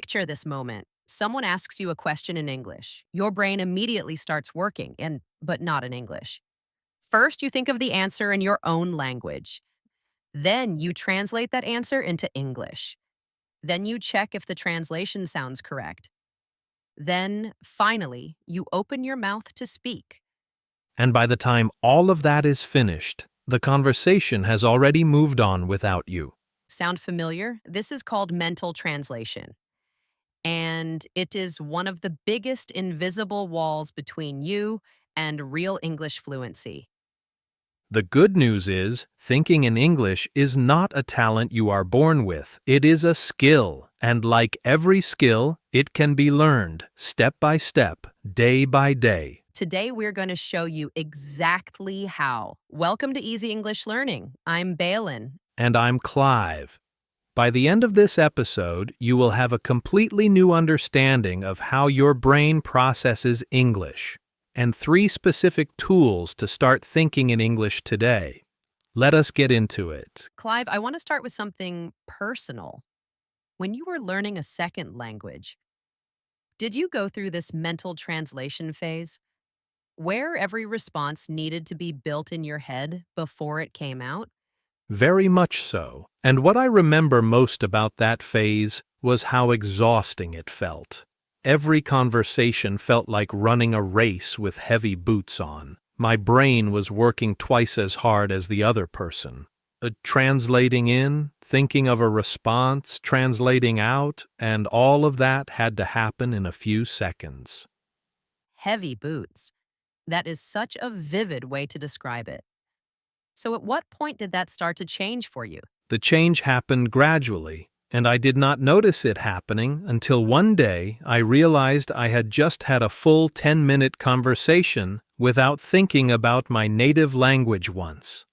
Picture this moment. Someone asks you a question in English. Your brain immediately starts working, but not in English. First, you think of the answer in your own language. Then you translate that answer into English. Then you check if the translation sounds correct. Then, finally, you open your mouth to speak. And by the time all of that is finished, the conversation has already moved on without you. Sound familiar? This is called mental translation. And it is one of the biggest invisible walls between you and real English fluency. The good news is, thinking in English is not a talent you are born with. It is a skill, and like every skill, it can be learned, step by step, day by day. Today, we're going to show you exactly how. Welcome to Easy English Learning. I'm Balin. And I'm Clive. By the end of this episode, you will have a completely new understanding of how your brain processes English, and 3 specific tools to start thinking in English today. Let us get into it. Clive, I want to start with something personal. When you were learning a second language, did you go through this mental translation phase, where every response needed to be built in your head before it came out? Very much so. And what I remember most about that phase was how exhausting it felt. Every conversation felt like running a race with heavy boots on. My brain was working twice as hard as the other person. Translating in, thinking of a response, translating out, and all of that had to happen in a few seconds. Heavy boots. That is such a vivid way to describe it. So at what point did that start to change for you? The change happened gradually, and I did not notice it happening until one day I realized I had just had a full 10-minute conversation without thinking about my native language once.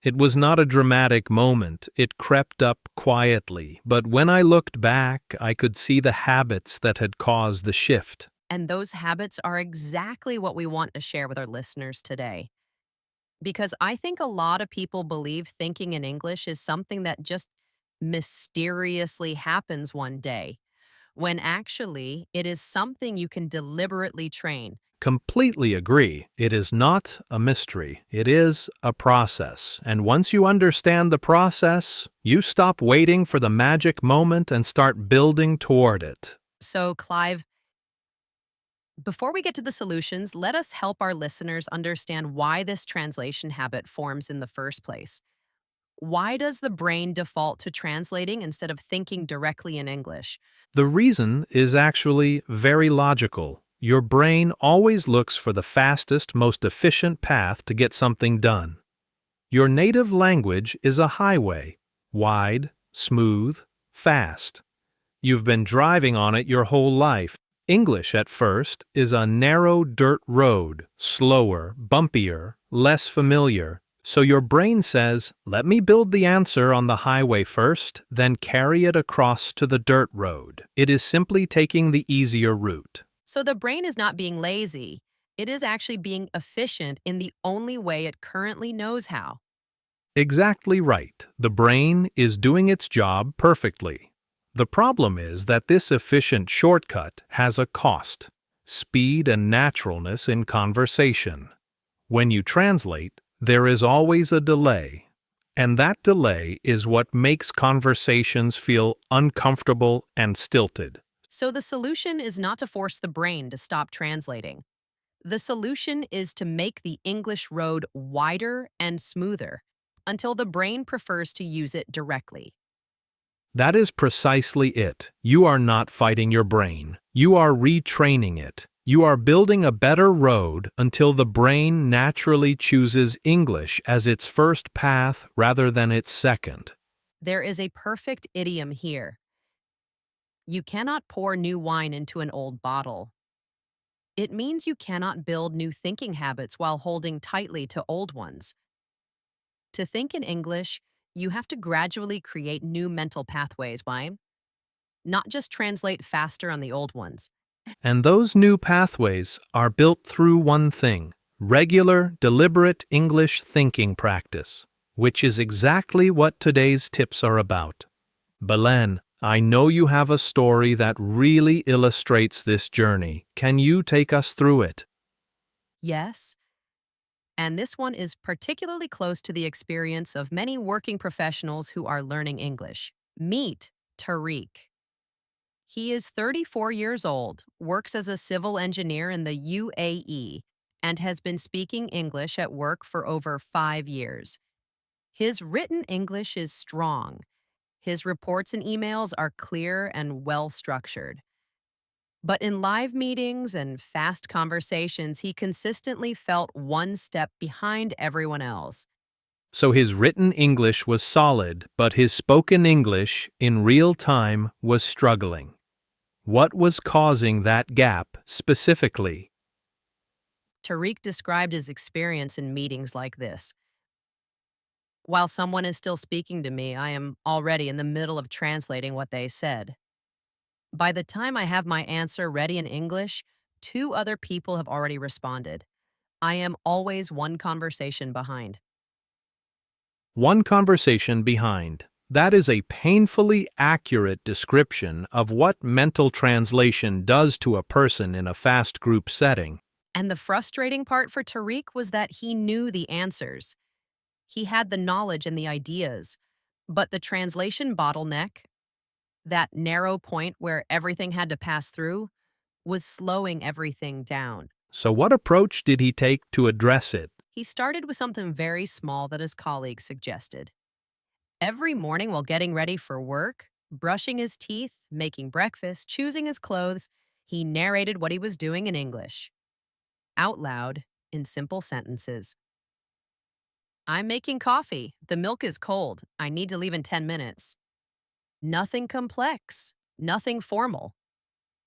It was not a dramatic moment, it crept up quietly, but when I looked back, I could see the habits that had caused the shift. And those habits are exactly what we want to share with our listeners today. Because I think a lot of people believe thinking in English is something that just mysteriously happens one day, when actually it is something you can deliberately train. Completely agree. It is not a mystery. It is a process. And once you understand the process, you stop waiting for the magic moment and start building toward it. So, Clive, before we get to the solutions, let us help our listeners understand why this translation habit forms in the first place. Why does the brain default to translating instead of thinking directly in English? The reason is actually very logical. Your brain always looks for the fastest, most efficient path to get something done. Your native language is a highway, wide, smooth, fast. You've been driving on it your whole life. English, at first, is a narrow dirt road, slower, bumpier, less familiar. So your brain says, let me build the answer on the highway first, then carry it across to the dirt road. It is simply taking the easier route. So the brain is not being lazy. It is actually being efficient in the only way it currently knows how. Exactly right. The brain is doing its job perfectly. The problem is that this efficient shortcut has a cost: speed and naturalness in conversation. When you translate, there is always a delay, and that delay is what makes conversations feel uncomfortable and stilted. So the solution is not to force the brain to stop translating. The solution is to make the English road wider and smoother until the brain prefers to use it directly. That is precisely it. You are not fighting your brain. You are retraining it. You are building a better road until the brain naturally chooses English as its first path rather than its second. There is a perfect idiom here. You cannot pour new wine into an old bottle. It means you cannot build new thinking habits while holding tightly to old ones. To think in English, you have to gradually create new mental pathways, why? Not just translate faster on the old ones. And those new pathways are built through one thing: regular, deliberate English thinking practice, which is exactly what today's tips are about. Belen, I know you have a story that really illustrates this journey. Can you take us through it? Yes, and this one is particularly close to the experience of many working professionals who are learning English. Meet Tariq. He is 34 years old, works as a civil engineer in the UAE, and has been speaking English at work for over 5 years. His written English is strong. His reports and emails are clear and well structured. But in live meetings and fast conversations, he consistently felt one step behind everyone else. So his written English was solid, but his spoken English in real time was struggling. What was causing that gap specifically? Tariq described his experience in meetings like this. While someone is still speaking to me, I am already in the middle of translating what they said. By the time I have my answer ready in English, two other people have already responded. I am always one conversation behind. One conversation behind. That is a painfully accurate description of what mental translation does to a person in a fast group setting. And the frustrating part for Tariq was that he knew the answers. He had the knowledge and the ideas, but the translation bottleneck, that narrow point where everything had to pass through, was slowing everything down. So, what approach did he take to address it? He started with something very small that his colleague suggested. Every morning while getting ready for work, brushing his teeth, making breakfast, choosing his clothes, he narrated what he was doing in English, out loud, in simple sentences. I'm making coffee. The milk is cold. I need to leave in 10 minutes. Nothing complex, nothing formal.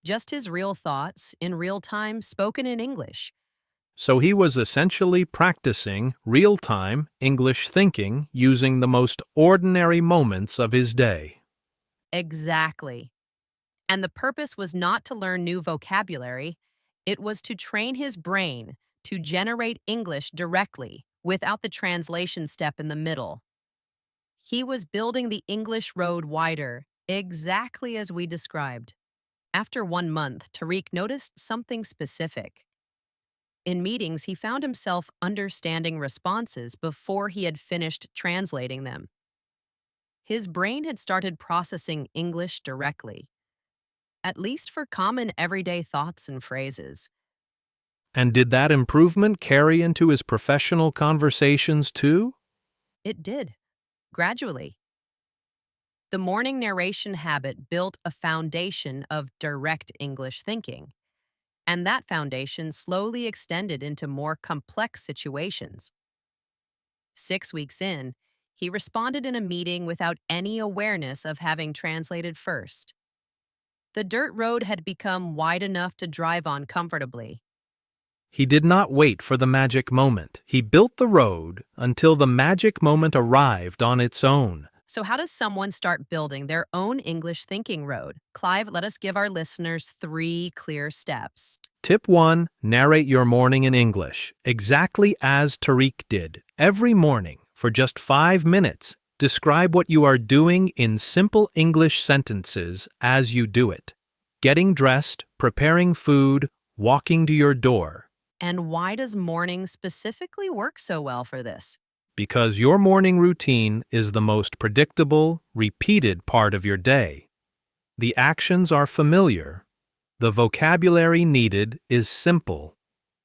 Just his real thoughts in real time spoken in English. So, he was essentially practicing real time English thinking using the most ordinary moments of his day. Exactly. And the purpose was not to learn new vocabulary, it was to train his brain to generate English directly without the translation step in the middle. He was building the English road wider, exactly as we described. After 1 month, Tariq noticed something specific. In meetings, he found himself understanding responses before he had finished translating them. His brain had started processing English directly, at least for common everyday thoughts and phrases. And did that improvement carry into his professional conversations too? It did, gradually. The morning narration habit built a foundation of direct English thinking, and that foundation slowly extended into more complex situations. 6 weeks in, he responded in a meeting without any awareness of having translated first. The dirt road had become wide enough to drive on comfortably. He did not wait for the magic moment. He built the road until the magic moment arrived on its own. So, how does someone start building their own English thinking road? Clive, let us give our listeners 3 clear steps. Tip 1. Narrate your morning in English, exactly as Tariq did. Every morning, for just 5 minutes, describe what you are doing in simple English sentences as you do it. Getting dressed, preparing food, walking to your door. And why does morning specifically work so well for this? Because your morning routine is the most predictable, repeated part of your day. The actions are familiar. The vocabulary needed is simple.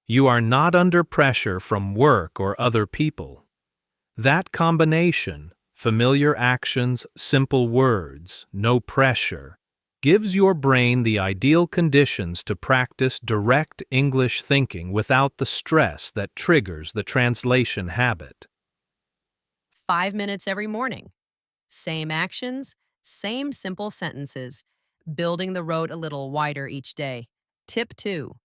You are not under pressure from work or other people. That combination, familiar actions, simple words, no pressure, gives your brain the ideal conditions to practice direct English thinking without the stress that triggers the translation habit. 5 minutes every morning. Same actions, same simple sentences, building the road a little wider each day. Tip 2.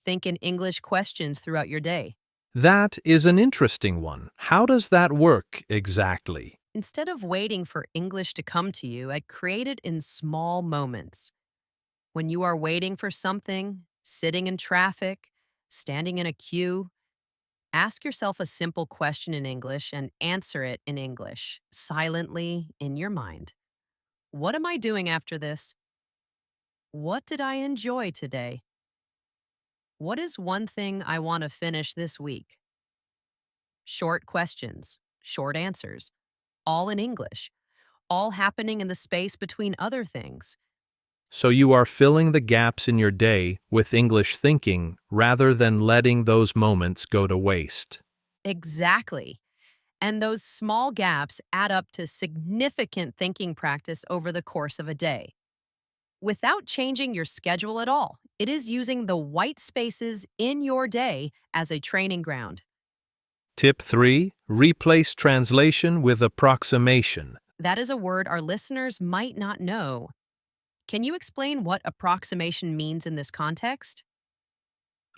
Think in English questions throughout your day. That is an interesting one. How does that work exactly? Instead of waiting for English to come to you, I create it in small moments. When you are waiting for something, sitting in traffic, standing in a queue, ask yourself a simple question in English and answer it in English, silently in your mind. What am I doing after this? What did I enjoy today? What is one thing I want to finish this week? Short questions, short answers, all in English, all happening in the space between other things. So you are filling the gaps in your day with English thinking rather than letting those moments go to waste. Exactly. And those small gaps add up to significant thinking practice over the course of a day. Without changing your schedule at all, it is using the white spaces in your day as a training ground. Tip 3. Replace translation with approximation. That is a word our listeners might not know. Can you explain what approximation means in this context?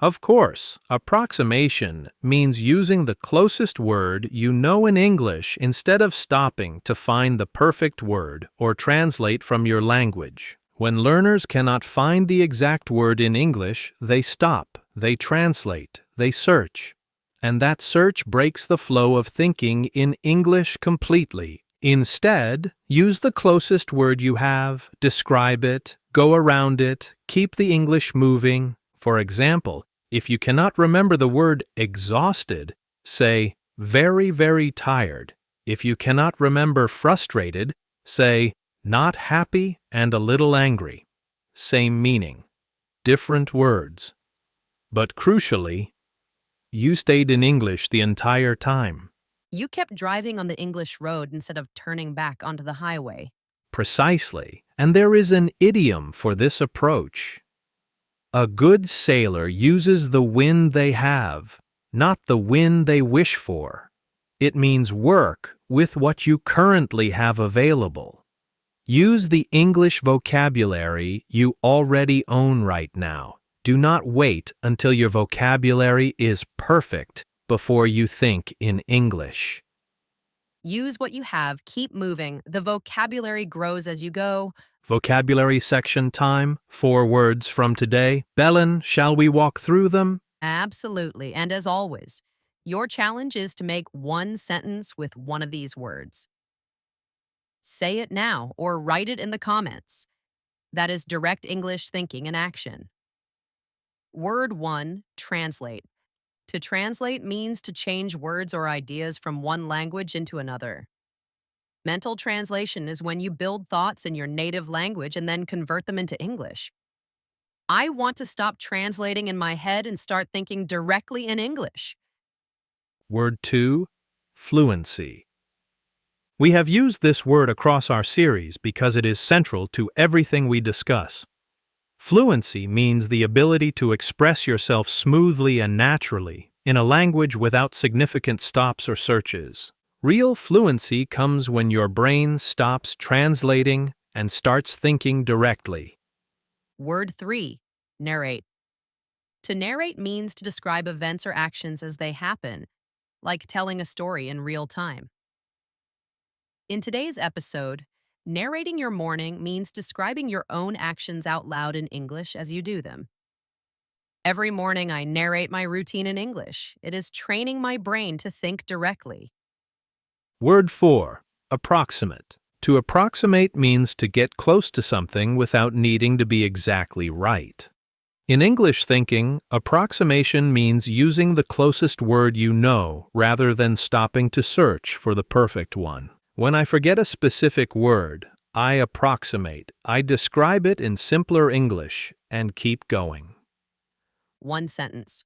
Of course, approximation means using the closest word you know in English instead of stopping to find the perfect word or translate from your language. When learners cannot find the exact word in English, they stop, they translate, they search. And that search breaks the flow of thinking in English completely. Instead, use the closest word you have, describe it, go around it, keep the English moving. For example, if you cannot remember the word exhausted, say very, very tired. If you cannot remember frustrated, say not happy and a little angry. Same meaning, different words. But crucially, you stayed in English the entire time. You kept driving on the English road instead of turning back onto the highway. Precisely, and there is an idiom for this approach. A good sailor uses the wind they have, not the wind they wish for. It means work with what you currently have available. Use the English vocabulary you already own right now. Do not wait until your vocabulary is perfect before you think in English. Use what you have, keep moving. The vocabulary grows as you go. Vocabulary section time, 4 words from today. Belen, shall we walk through them? Absolutely. And as always, your challenge is to make one sentence with one of these words. Say it now or write it in the comments. That is direct English thinking in action. Word 1, translate. To translate means to change words or ideas from one language into another. Mental translation is when you build thoughts in your native language and then convert them into English. I want to stop translating in my head and start thinking directly in English. Word 2, fluency. We have used this word across our series because it is central to everything we discuss. Fluency means the ability to express yourself smoothly and naturally in a language without significant stops or searches. Real fluency comes when your brain stops translating and starts thinking directly. Word 3, narrate. To narrate means to describe events or actions as they happen, like telling a story in real time. In today's episode, narrating your morning means describing your own actions out loud in English as you do them. Every morning, I narrate my routine in English. It is training my brain to think directly. Word 4, approximate. To approximate means to get close to something without needing to be exactly right. In English thinking, approximation means using the closest word you know rather than stopping to search for the perfect one. When I forget a specific word, I approximate. I describe it in simpler English and keep going. One sentence,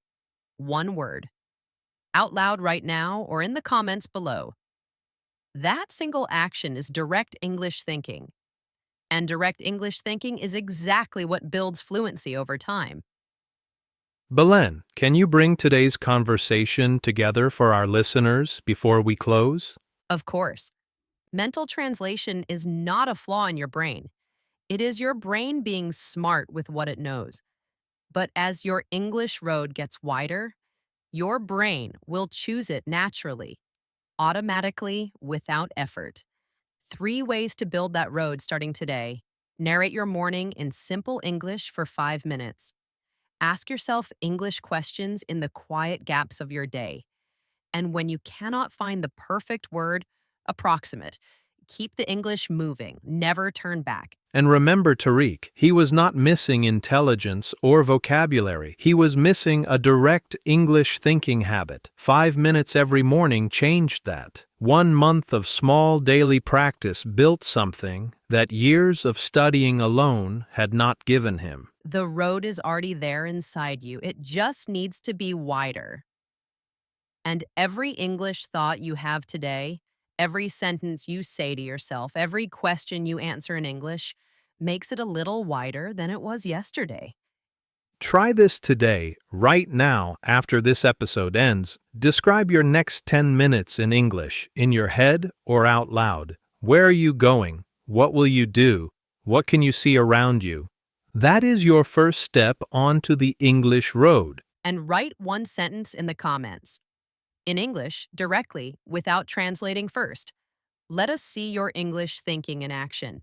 one word, out loud right now or in the comments below. That single action is direct English thinking. And direct English thinking is exactly what builds fluency over time. Belen, can you bring today's conversation together for our listeners before we close? Of course, mental translation is not a flaw in your brain. It is your brain being smart with what it knows. But as your English road gets wider, your brain will choose it naturally, automatically, without effort. 3 ways to build that road starting today. Narrate your morning in simple English for 5 minutes. Ask yourself English questions in the quiet gaps of your day. And when you cannot find the perfect word, approximate. Keep the English moving. Never turn back. And remember Tariq, he was not missing intelligence or vocabulary. He was missing a direct English thinking habit. 5 minutes every morning changed that. 1 month of small daily practice built something that years of studying alone had not given him. The road is already there inside you. It just needs to be wider. And every English thought you have today, every sentence you say to yourself, every question you answer in English makes it a little wider than it was yesterday. Try this today, right now, after this episode ends. Describe your next 10 minutes in English, in your head or out loud. Where are you going? What will you do? What can you see around you? That is your first step onto the English road. And write one sentence in the comments. In English, directly, without translating first. Let us see your English thinking in action.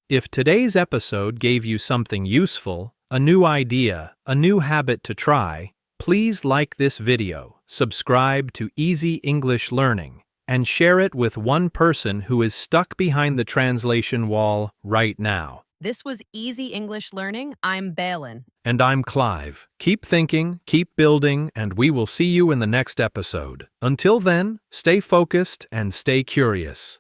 If today's episode gave you something useful, a new idea, a new habit to try, please like this video, subscribe to Easy English Learning, and share it with one person who is stuck behind the translation wall right now. This was Easy English Learning. I'm Balin. And I'm Clive. Keep thinking, keep building, and we will see you in the next episode. Until then, stay focused and stay curious.